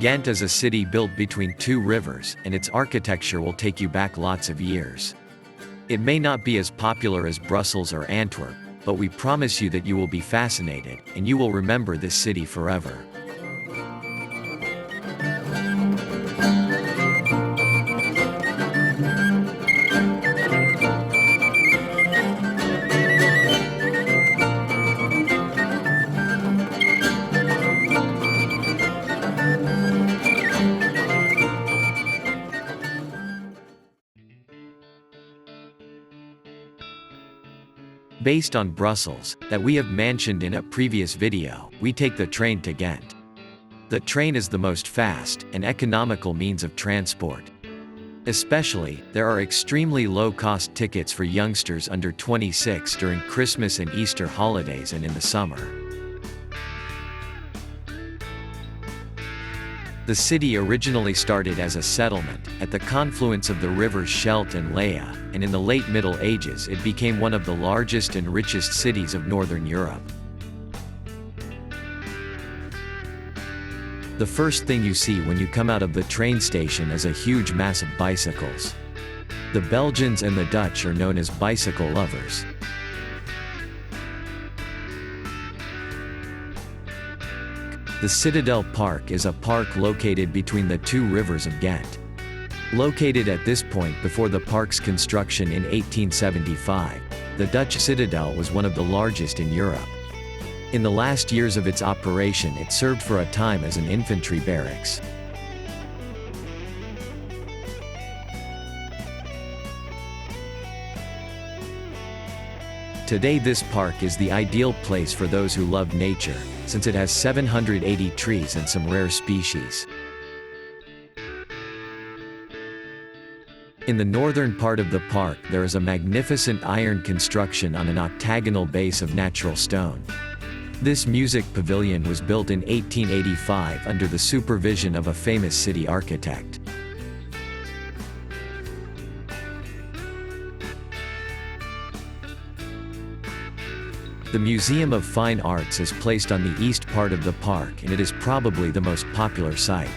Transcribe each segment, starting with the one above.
Ghent is a city built between two rivers, and its architecture will take you back lots of years. It may not be as popular as Brussels or Antwerp, but we promise you that you will be fascinated, and you will remember this city forever. Based on Brussels, that we have mentioned in a previous video, we take the train to Ghent. The train is the most fast and economical means of transport. Especially, there are extremely low-cost tickets for youngsters under 26 during Christmas and Easter holidays and in the summer. The city originally started as a settlement, at the confluence of the rivers Scheldt and Lea, and in the late Middle Ages it became one of the largest and richest cities of Northern Europe. The first thing you see when you come out of the train station is a huge mass of bicycles. The Belgians and the Dutch are known as bicycle lovers. The Citadelpark is a park located between the two rivers of Ghent. Located at this point before the park's construction in 1875, the Dutch citadel was one of the largest in Europe. In the last years of its operation it served for a time as an infantry barracks. Today this park is the ideal place for those who love nature, since it has 780 trees and some rare species. In the northern part of the park there is a magnificent iron construction on an octagonal base of natural stone. This music pavilion was built in 1885 under the supervision of a famous city architect. The Museum of Fine Arts is placed on the east part of the park and it is probably the most popular site.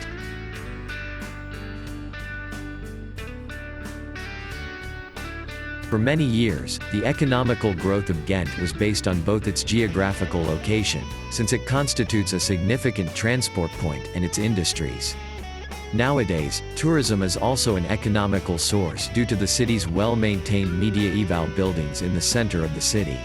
For many years, the economical growth of Ghent was based on both its geographical location, since it constitutes a significant transport point, and its industries. Nowadays, tourism is also an economical source due to the city's well-maintained medieval buildings in the center of the city.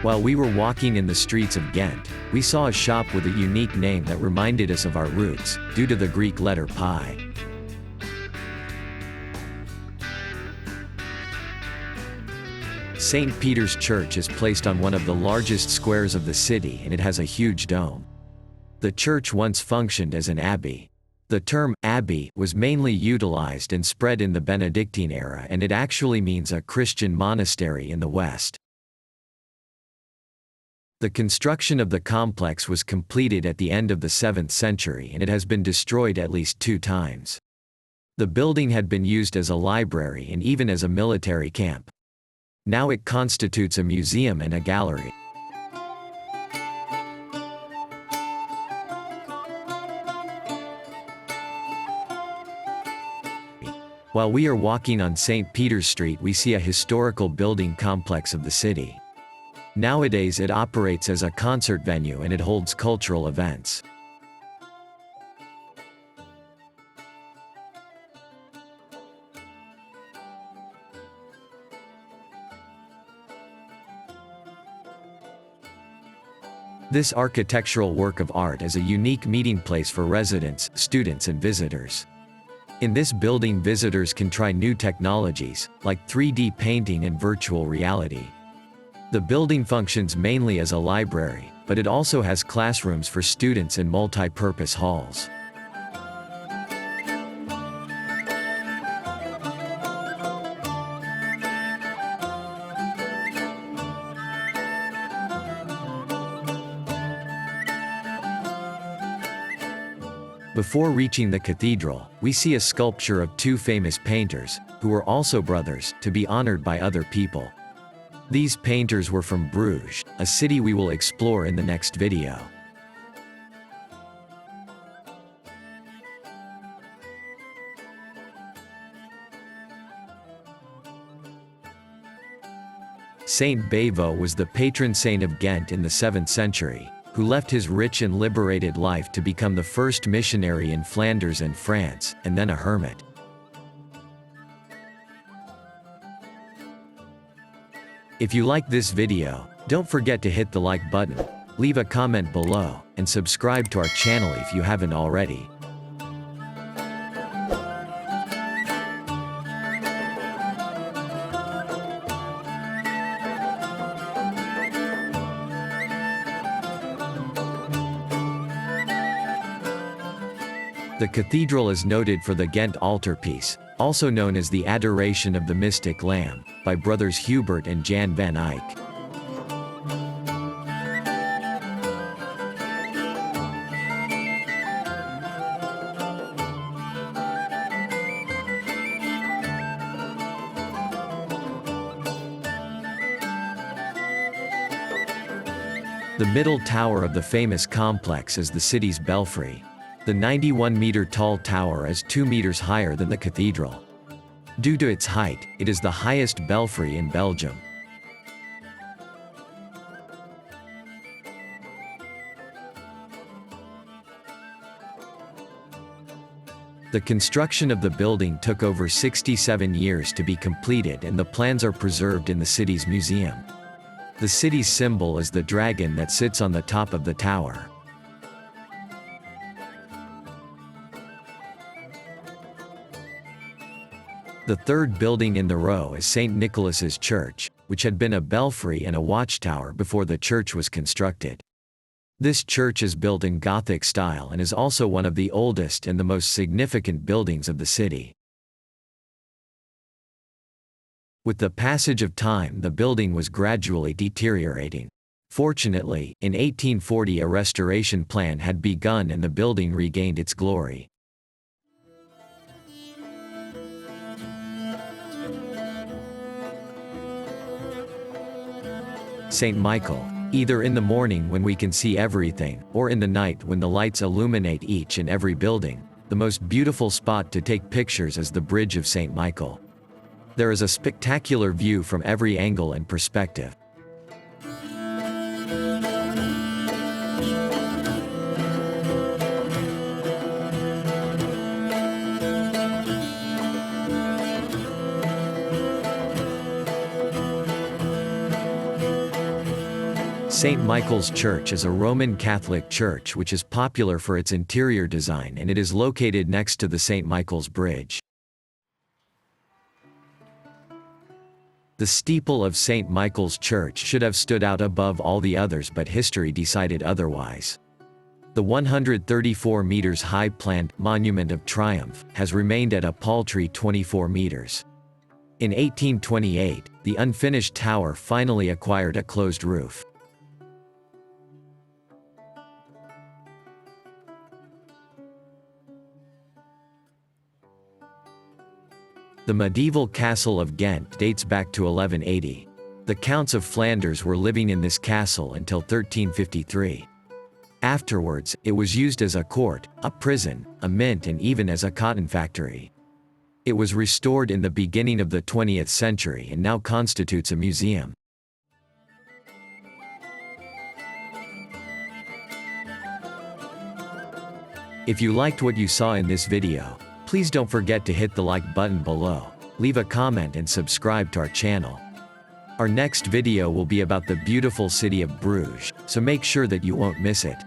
While we were walking in the streets of Ghent, we saw a shop with a unique name that reminded us of our roots, due to the Greek letter pi. St. Peter's Church is placed on one of the largest squares of the city and it has a huge dome. The church once functioned as an abbey. The term abbey was mainly utilized and spread in the Benedictine era, and it actually means a Christian monastery in the West. The construction of the complex was completed at the end of the 7th century and it has been destroyed at least 2 times. The building had been used as a library and even as a military camp. Now it constitutes a museum and a gallery. While we are walking on St. Peter's Street we see a historical building complex of the city. Nowadays it operates as a concert venue and it holds cultural events. This architectural work of art is a unique meeting place for residents, students and visitors. In this building visitors can try new technologies, like 3D painting and virtual reality. The building functions mainly as a library, but it also has classrooms for students and multi-purpose halls. Before reaching the cathedral, we see a sculpture of two famous painters, who were also brothers, to be honored by other people. These painters were from Bruges, a city we will explore in the next video. Sint Bavo was the patron saint of Ghent in the 7th century, who left his rich and liberated life to become the first missionary in Flanders and France, and then a hermit. If you like this video, don't forget to hit the like button, leave a comment below, and subscribe to our channel if you haven't already. The cathedral is noted for the Ghent altarpiece, also known as the Adoration of the Mystic Lamb, by brothers Hubert and Jan van Eyck. The middle tower of the famous complex is the city's Belfry. The 91-meter-tall tower is 2 meters higher than the cathedral. Due to its height, it is the highest belfry in Belgium. The construction of the building took over 67 years to be completed, and the plans are preserved in the city's museum. The city's symbol is the dragon that sits on the top of the tower. The third building in the row is Sint Nikolas's church, which had been a belfry and a watchtower before the church was constructed. This church is built in Gothic style and is also one of the oldest and the most significant buildings of the city. With the passage of time, the building was gradually deteriorating. Fortunately, in 1840 a restoration plan had begun and the building regained its glory. Sint Michael. Either in the morning when we can see everything, or in the night when the lights illuminate each and every building, the most beautiful spot to take pictures is the bridge of Sint Michael. There is a spectacular view from every angle and perspective. St. Michael's Church is a Roman Catholic church which is popular for its interior design, and it is located next to the St. Michael's Bridge. The steeple of St. Michael's Church should have stood out above all the others, but history decided otherwise. The 134 meters high planned Monument of Triumph has remained at a paltry 24 meters. In 1828, the unfinished tower finally acquired a closed roof. The medieval castle of Ghent dates back to 1180. The Counts of Flanders were living in this castle until 1353. Afterwards, it was used as a court, a prison, a mint, and even as a cotton factory. It was restored in the beginning of the 20th century and now constitutes a museum. If you liked what you saw in this video, please don't forget to hit the like button below, leave a comment and subscribe to our channel. Our next video will be about the beautiful city of Bruges, so make sure that you won't miss it.